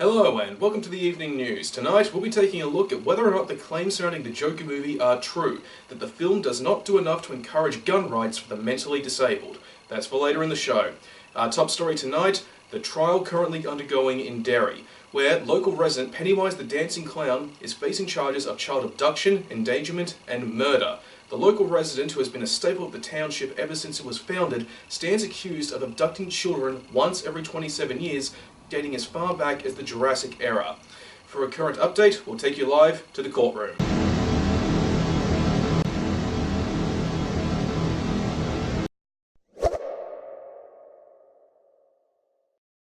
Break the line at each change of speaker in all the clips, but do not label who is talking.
Hello and welcome to the evening news. Tonight we'll be taking a look at whether or not the claims surrounding the Joker movie are true, that the film does not do enough to encourage gun rights for the mentally disabled. That's for later in the show. Our top story tonight, the trial currently undergoing in Derry, where local resident Pennywise the Dancing Clown is facing charges of child abduction, endangerment and murder. The local resident, who has been a staple of the township ever since it was founded, stands accused of abducting children once every 27 years, dating as far back as the Jurassic era. For a current update, we'll take you live to the courtroom.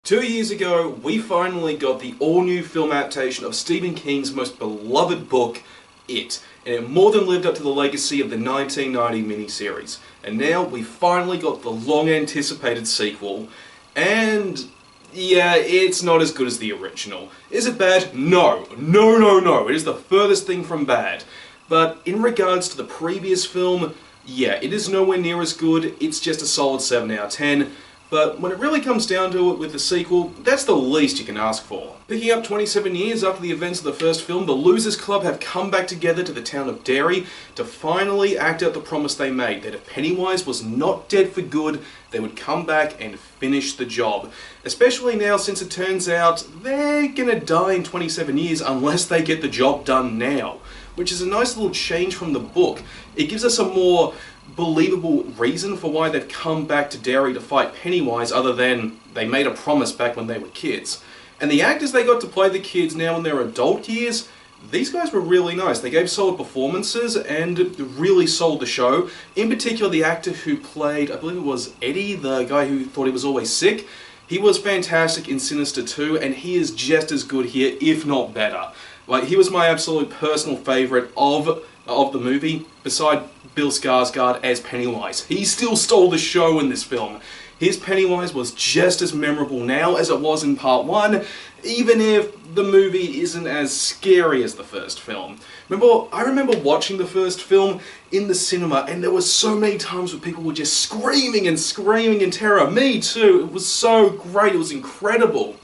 Two years ago, we finally got the all-new film adaptation of Stephen King's most beloved book, It, and it more than lived up to the legacy of the 1990 miniseries. And now we finally got the long-anticipated sequel, and yeah, it's not as good as the original. Is it bad? No. No. It is the furthest thing from bad. But in regards to the previous film, yeah, it is nowhere near as good. It's just a solid 7 out of 10. But when it really comes down to it with the sequel, that's the least you can ask for. Picking up 27 years after the events of the first film, the Losers Club have come back together to the town of Derry to finally act out the promise they made, that if Pennywise was not dead for good, they would come back and finish the job. Especially now, since it turns out they're gonna die in 27 years unless they get the job done now. Which is a nice little change from the book. It gives us a more believable reason for why they've come back to Derry to fight Pennywise, other than they made a promise back when they were kids. And the actors they got to play the kids now in their adult years, these guys were really nice. They gave solid performances and really sold the show. In particular, the actor who played, I believe it was Eddie, the guy who thought he was always sick, he was fantastic in Sinister 2, and he is just as good here, if not better. Like, he was my absolute personal favourite of the movie, beside Bill Skarsgård as Pennywise. He still stole the show in this film. His Pennywise was just as memorable now as it was in part 1, even if the movie isn't as scary as the first film. I remember watching the first film in the cinema, and there were so many times where people were just screaming in terror. Me too. It was so great. It was incredible.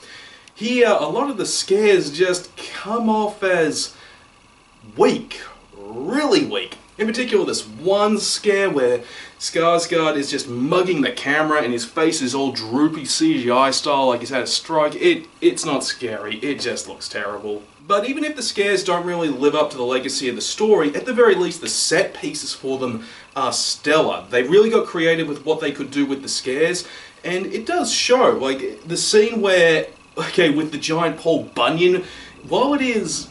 Here, a lot of the scares just come off as weak. Really weak. In particular, this one scare where Skarsgård is just mugging the camera and his face is all droopy CGI style like he's had a stroke. It's not scary, it just looks terrible. But even if the scares don't really live up to the legacy of the story, at the very least the set pieces for them are stellar. They really got creative with what they could do with the scares, and it does show. Like, the scene where, with the giant Paul Bunyan, while it is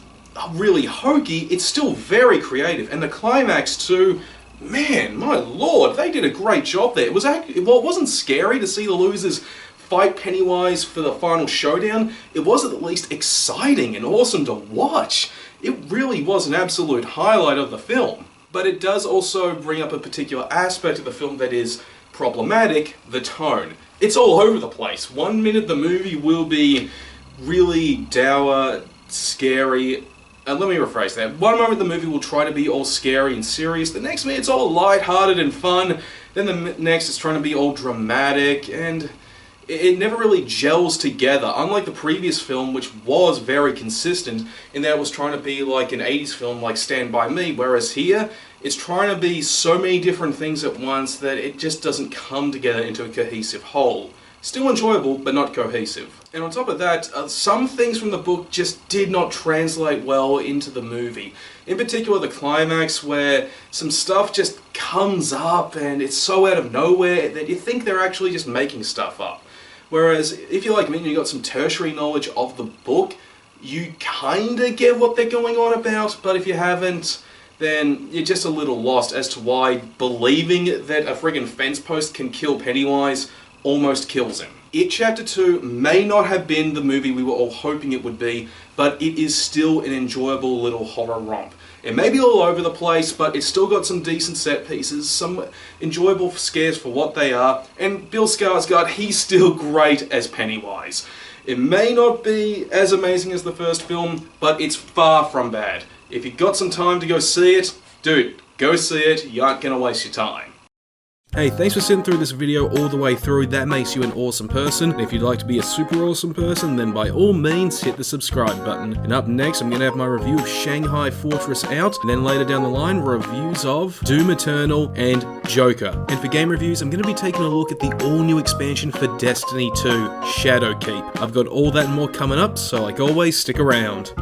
really hokey, it's still very creative. And the climax too, man, my lord, they did a great job there. It wasn't scary to see the losers fight Pennywise for the final showdown. It was at least exciting and awesome to watch. It really was an absolute highlight of the film. But it does also bring up a particular aspect of the film that is problematic: the tone. It's all over the place. One minute the movie will be really dour, scary. Let me rephrase that. One moment the movie will try to be all scary and serious, the next minute it's all light-hearted and fun, then the next it's trying to be all dramatic, and it never really gels together, unlike the previous film, which was very consistent in that it was trying to be like an 80s film like Stand By Me, whereas here, it's trying to be so many different things at once that it just doesn't come together into a cohesive whole. Still enjoyable, but not cohesive. And on top of that, some things from the book just did not translate well into the movie. In particular, the climax, where some stuff just comes up and it's so out of nowhere that you think they're actually just making stuff up. Whereas, if you're like me and you got some tertiary knowledge of the book, you kinda get what they're going on about, but if you haven't, then you're just a little lost as to why believing that a friggin' fence post can kill Pennywise almost kills him. It Chapter 2 may not have been the movie we were all hoping it would be, but it is still an enjoyable little horror romp. It may be all over the place, but it's still got some decent set pieces, some enjoyable scares for what they are, and Bill Skarsgård, he's still great as Pennywise. It may not be as amazing as the first film, but it's far from bad. If you got some time to go see it, dude, go see it, you aren't gonna waste your time. Hey, thanks for sitting through this video all the way through. That makes you an awesome person. And if you'd like to be a super awesome person, then by all means hit the subscribe button. And up next, I'm going to have my review of Shanghai Fortress out, and then later down the line, reviews of Doom Eternal and Joker. And for game reviews, I'm going to be taking a look at the all-new expansion for Destiny 2, Shadowkeep. I've got all that and more coming up, so like always, stick around.